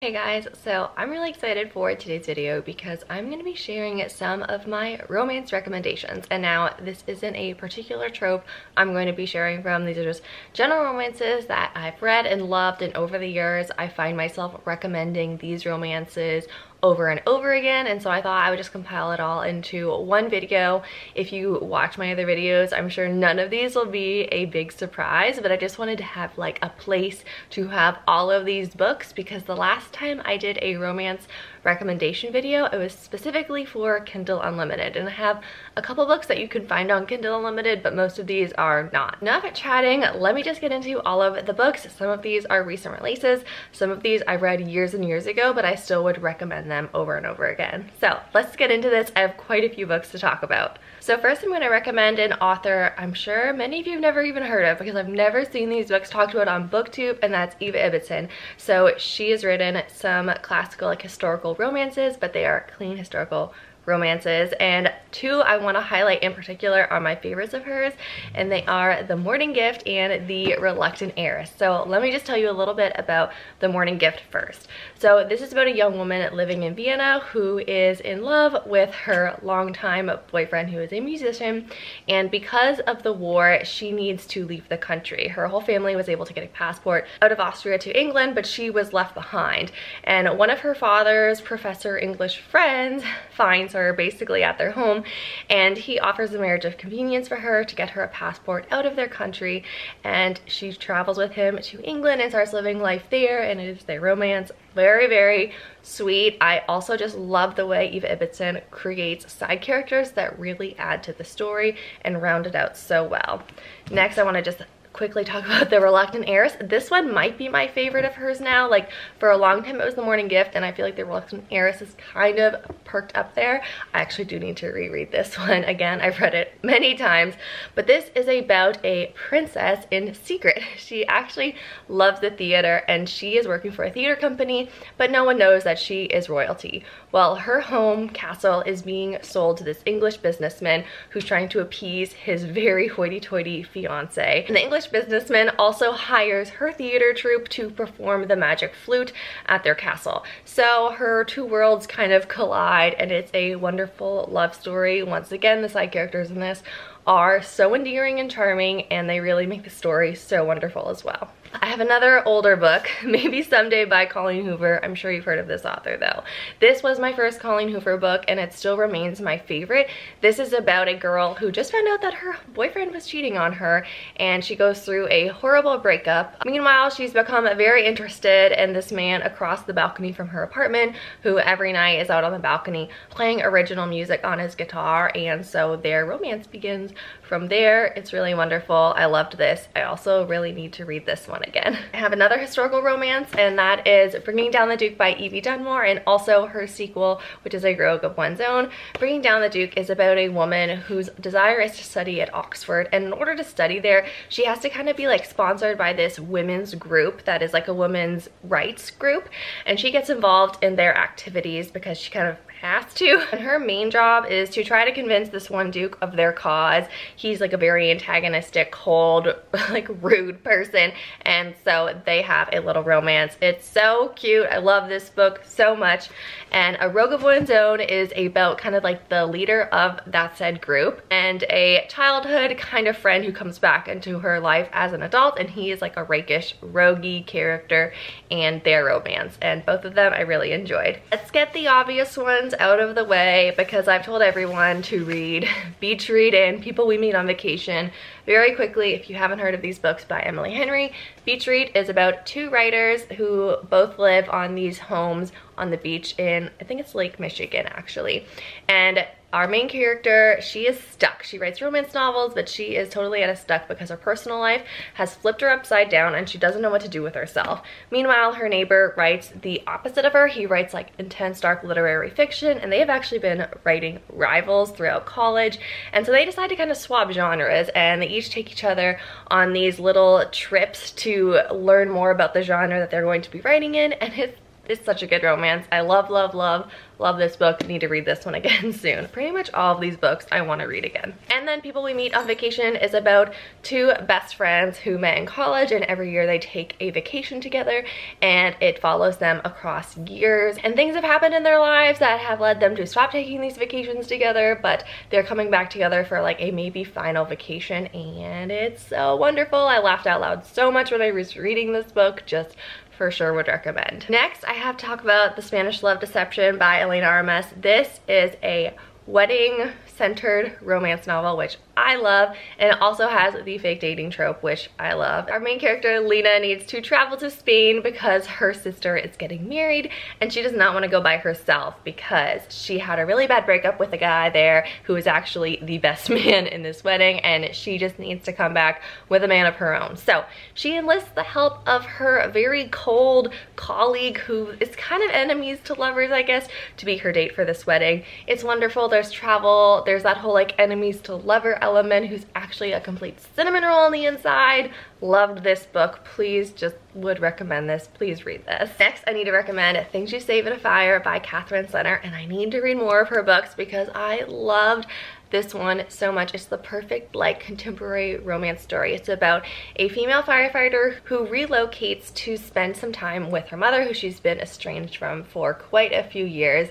Hey guys, so I'm really excited for today's video because I'm going to be sharing some of my romance recommendations. And now this isn't a particular trope I'm going to be sharing from. These are just general romances that I've read and loved, and over the years I find myself recommending these romances over and over again, and so I thought I would just compile it all into one video. If you watch my other videos, I'm sure none of these will be a big surprise, but I just wanted to have like a place to have all of these books, because the last time I did a romance recommendation video, it was specifically for Kindle Unlimited, and I have a couple books that you can find on Kindle Unlimited, but most of these are not. Enough chatting, let me just get into all of the books. Some of these are recent releases, some of these I read years and years ago, but I still would recommend them over and over again. So let's get into this. I have quite a few books to talk about. So first I'm going to recommend an author I'm sure many of you have never even heard of, because I've never seen these books talked about on BookTube, and that's Eva Ebbetson. So she has written some classical, like historical romances, but they are clean historical romances, and two I want to highlight in particular are my favorites of hers, and they are The Morning Gift and The Reluctant Heiress. So let me just tell you a little bit about The Morning Gift first. So this is about a young woman living in Vienna who is in love with her longtime boyfriend, who is a musician, and because of the war she needs to leave the country. Her whole family was able to get a passport out of Austria to England, but she was left behind, and one of her father's professor English friends finds her basically at their home, and he offers a marriage of convenience for her to get her a passport out of their country, and she travels with him to England and starts living life there, and it is their romance. Very, very sweet. I also just love the way Eva Ebbetson creates side characters that really add to the story and round it out so well. Next, I want to just quickly talk about The Reluctant Heiress. This one might be my favorite of hers now. Like, for a long time it was The Morning Gift, and I feel like The Reluctant Heiress is kind of perked up there. I actually do need to reread this one again. I've read it many times, but this is about a princess in secret. She actually loves the theater, and she is working for a theater company, but no one knows that she is royalty. Well, her home castle is being sold to this English businessman who's trying to appease his very hoity-toity fiance. And the English businessman also hires her theater troupe to perform the magic flute at their castle. So her two worlds kind of collide, and it's a wonderful love story. Once again, the side characters in this are so endearing and charming, and they really make the story so wonderful as well. I have another older book, Maybe Someday by Colleen Hoover. I'm sure you've heard of this author though. This was my first Colleen Hoover book, and it still remains my favorite. This is about a girl who just found out that her boyfriend was cheating on her, and she goes through a horrible breakup. Meanwhile, she's become very interested in this man across the balcony from her apartment, who every night is out on the balcony playing original music on his guitar, and so their romance begins from there. It's really wonderful. I loved this. I also really need to read this one again. I have another historical romance, and that is Bringing Down the Duke by Evie Dunmore, and also her sequel, which is A Rogue of One's Own. Bringing Down the Duke is about a woman whose desire is to study at Oxford, and in order to study there she has to kind of be like sponsored by this women's group that is like a women's rights group, and she gets involved in their activities because she kind of has to. And her main job is to try to convince this one duke of their cause. He's like a very antagonistic, cold, like rude person, and so they have a little romance. It's so cute. I love this book so much. And A Rogue of One's Own is about kind of like the leader of that said group, and a childhood kind of friend who comes back into her life as an adult, and he is like a rakish, roguey character, and their romance. And both of them I really enjoyed. Let's get the obvious ones out of the way, because I've told everyone to read Beach Read and People We Meet on Vacation. Very quickly, if you haven't heard of these books by Emily Henry, Beach Read is about two writers who both live on these homes on the beach in, I think it's Lake Michigan actually, and our main character, she is stuck. She writes romance novels, but she is totally at a stuck because her personal life has flipped her upside down and she doesn't know what to do with herself. Meanwhile, her neighbor writes the opposite of her. He writes like intense, dark literary fiction, and they have actually been writing rivals throughout college. And so they decide to kind of swap genres, and they each take each other on these little trips to learn more about the genre that they're going to be writing in, and it's It's such a good romance. I love, love, love, love this book. Need to read this one again soon. Pretty much all of these books I want to read again. And then People We Meet on Vacation is about two best friends who met in college, and every year they take a vacation together, and it follows them across years. And things have happened in their lives that have led them to stop taking these vacations together, but they're coming back together for like a maybe final vacation, and it's so wonderful. I laughed out loud so much when I was reading this book. Just for sure would recommend. Next, I have to talk about The Spanish Love Deception by Elena. This is a wedding-centered romance novel, which I love, and it also has the fake dating trope, which I love. Our main character, Lena, needs to travel to Spain because her sister is getting married, and she does not want to go by herself because she had a really bad breakup with a guy there who is actually the best man in this wedding, and she just needs to come back with a man of her own. So she enlists the help of her very cold colleague, who is kind of enemies to lovers, I guess, to be her date for this wedding. It's wonderful. There's travel, there's that whole like enemies to lover element, who's actually a complete cinnamon roll on the inside. Loved this book. Please, just would recommend this. Please read this. Next, I need to recommend Things You Save in a Fire by Catherine Senner, and I need to read more of her books because I loved this one so much. It's the perfect like contemporary romance story. It's about a female firefighter who relocates to spend some time with her mother, who she's been estranged from for quite a few years,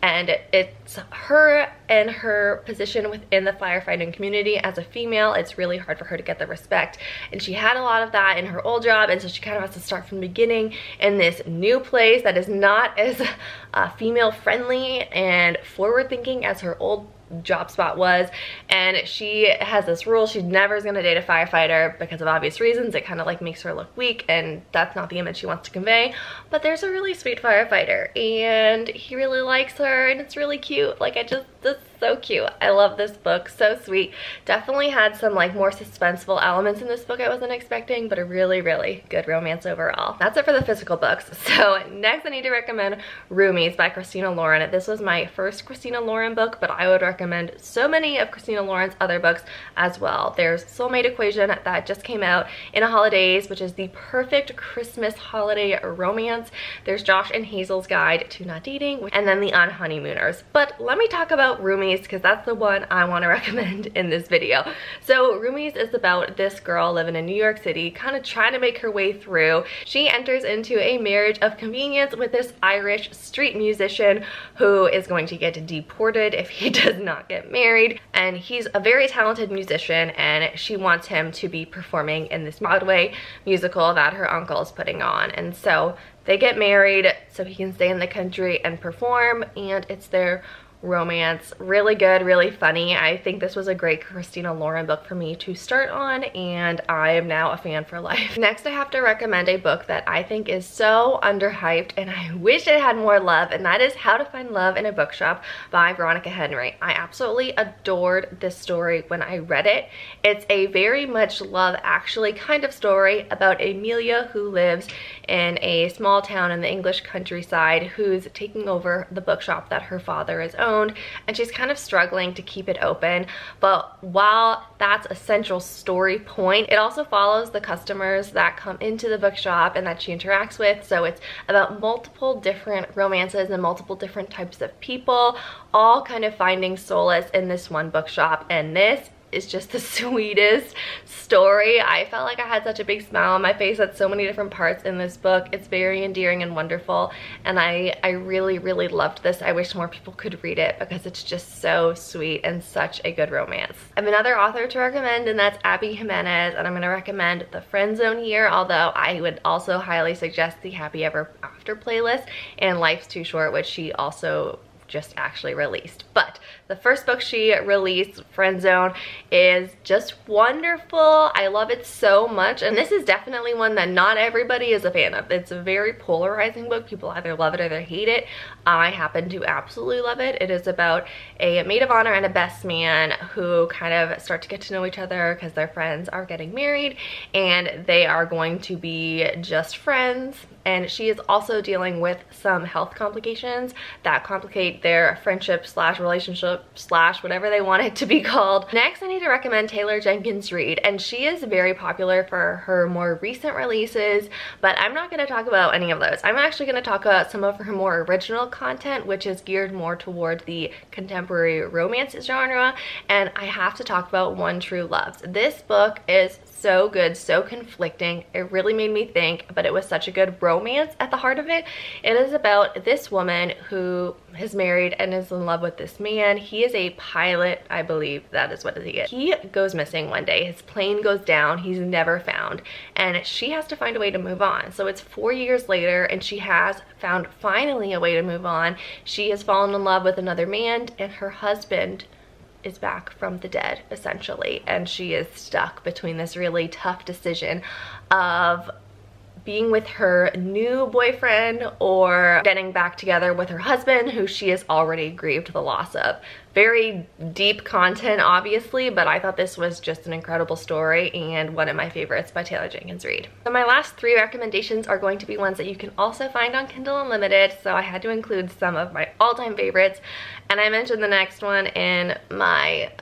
and it's her and her position within the firefighting community. As a female, it's really hard for her to get the respect, and she had a lot of that in her old job, and so she kind of has to start from the beginning in this new place that is not as female friendly and forward thinking as her old job spot was. And she has this rule: she never is going to date a firefighter because of obvious reasons. It kind of like makes her look weak, and that's not the image she wants to convey. But there's a really sweet firefighter, and he really likes her, and it's really cute. Like, it's so cute. I love this book. So sweet. Definitely had some like more suspenseful elements in this book I wasn't expecting, but a really, really good romance overall. That's it for the physical books. So next I need to recommend Roomies by Christina Lauren. This was my first Christina Lauren book, but I would recommend so many of Christina Lauren's other books as well. There's Soulmate Equation that just came out in the holidays, which is the perfect Christmas holiday romance. There's Josh and Hazel's Guide to Not Dating, and then The Unhoneymooners. But let me talk about Roomies because that's the one I want to recommend in this video. So Roomies is about this girl living in New York City, kind of trying to make her way through. She enters into a marriage of convenience with this Irish street musician who is going to get deported if he does not get married. And he's a very talented musician, and she wants him to be performing in this Broadway musical that her uncle is putting on. And so they get married so he can stay in the country and perform, and it's their romance. Really good, really funny. I think this was a great Christina Lauren book for me to start on, and I am now a fan for life. Next, I have to recommend a book that I think is so underhyped and I wish it had more love, and that is How to Find Love in a Bookshop by Veronica Henry. I absolutely adored this story when I read it. It's a very much Love Actually kind of story about Amelia, who lives in a small town in the English countryside, who's taking over the bookshop that her father has owned, and she's kind of struggling to keep it open. But while that's a central story point, it also follows the customers that come into the bookshop and that she interacts with. So it's about multiple different romances and multiple different types of people, all kind of finding solace in this one bookshop. And this is just the sweetest story. I felt like I had such a big smile on my face at so many different parts in this book. It's very endearing and wonderful, and I really, really loved this. I wish more people could read it because it's just so sweet and such a good romance. I have another author to recommend, and that's Abby Jimenez, and I'm going to recommend The Friend Zone here, although I would also highly suggest the Happy Ever After playlist and Life's Too Short, which she also just actually released. But the first book she released, Friend Zone, is just wonderful. I love it so much, and this is definitely one that not everybody is a fan of. It's a very polarizing book. People either love it or they hate it. I happen to absolutely love it. It is about a maid of honor and a best man who kind of start to get to know each other because their friends are getting married, and they are going to be just friends and she is also dealing with some health complications that complicate their friendship slash relationship slash whatever they want it to be called. Next, I need to recommend Taylor Jenkins Reid, and she is very popular for her more recent releases, but I'm not going to talk about any of those. I'm actually going to talk about some of her more original content, which is geared more toward the contemporary romance genre, and I have to talk about One True Loves. This book is so good, so conflicting. It really made me think, but it was such a good romance at the heart of it. It is about this woman who is married and is in love with this man. He is a pilot, I believe that is what he is. He goes missing one day. His plane goes down. He's never found, and she has to find a way to move on. So it's 4 years later, and she has found finally a way to move on. She has fallen in love with another man, and her husband is back from the dead, essentially, and she is stuck between this really tough decision of being with her new boyfriend or getting back together with her husband, who she has already grieved the loss of. Very deep content, obviously, but I thought this was just an incredible story and one of my favorites by Taylor Jenkins Reid. So my last 3 recommendations are going to be ones that you can also find on Kindle Unlimited, so I had to include some of my all-time favorites, and I mentioned the next one in my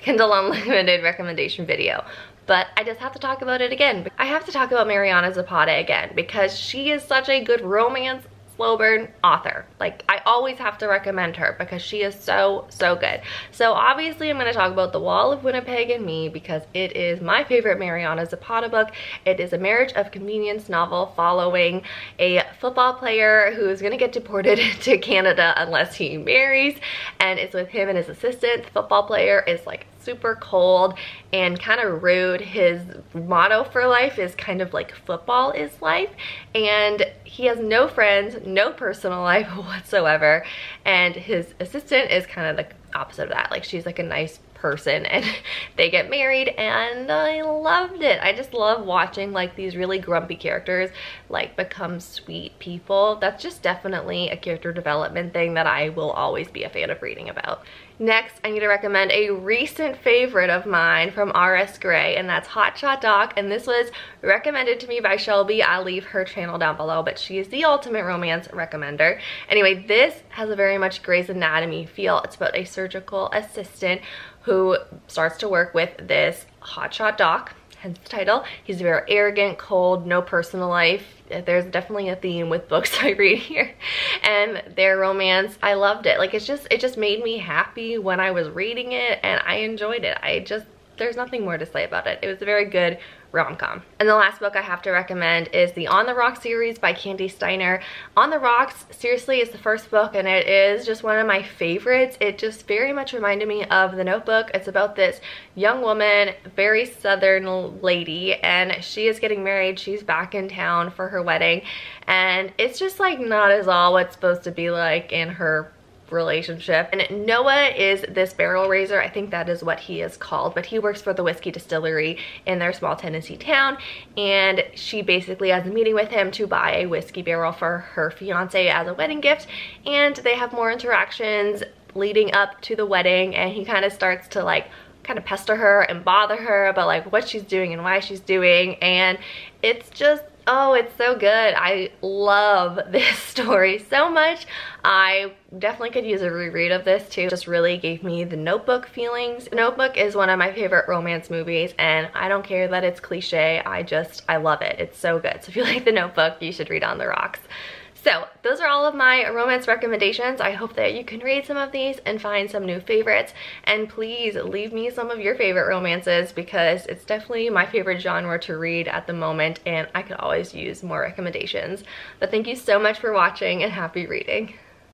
Kindle Unlimited recommendation video. But I just have to talk about it again. I have to talk about Mariana Zapata again because she is such a good romance slow burn author. Like, I always have to recommend her because she is so good. So obviously I'm going to talk about The Wall of Winnipeg and Me because it is my favorite Mariana Zapata book. It is a marriage of convenience novel following a football player who is going to get deported to Canada unless he marries, and it's with him and his assistant. The football player is like super cold and kind of rude. His motto for life is kind of like football is life, and he has no friends, no personal life whatsoever, and his assistant is kind of the opposite of that. Like, she's like a nice person, and they get married, and I loved it. I just love watching like these really grumpy characters like become sweet people. That's just definitely a character development thing that I will always be a fan of reading about. Next, I need to recommend a recent favorite of mine from R.S. Gray, and that's Hotshot Doc, and this was recommended to me by Shelby. I'll leave her channel down below, but she is the ultimate romance recommender. Anyway, this has a very much Grey's Anatomy feel. It's about a surgical assistant who starts to work with this hotshot doc, hence the title. He's very arrogant, cold, no personal life. There's definitely a theme with books I read here, and their romance, I loved it. Like, it just made me happy when I was reading it, and I enjoyed it. There's nothing more to say about it. It was a very good rom-com. And the last book I have to recommend is the On the Rocks series by Candy Steiner. On the Rocks, seriously, is the first book, and it is just one of my favorites. It just very much reminded me of The Notebook. It's about this young woman, very southern lady, and she is getting married. She's back in town for her wedding, and it's just like not as all what's supposed to be like in her relationship. And Noah is this barrel raiser, I think that is what he is called, but he works for the whiskey distillery in their small Tennessee town, and she basically has a meeting with him to buy a whiskey barrel for her fiance as a wedding gift, and they have more interactions leading up to the wedding, and he kind of starts to like kind of pester her and bother her about like what she's doing and why she's doing, and it's just, oh, it's so good. I love this story so much. I definitely could use a reread of this too. It just really gave me the Notebook feelings. The Notebook is one of my favorite romance movies, and I don't care that it's cliche. I love it. It's so good. So if you like The Notebook, you should read On the Rocks. So those are all of my romance recommendations. I hope that you can read some of these and find some new favorites, and please leave me some of your favorite romances because it's definitely my favorite genre to read at the moment, and I could always use more recommendations. But thank you so much for watching, and happy reading.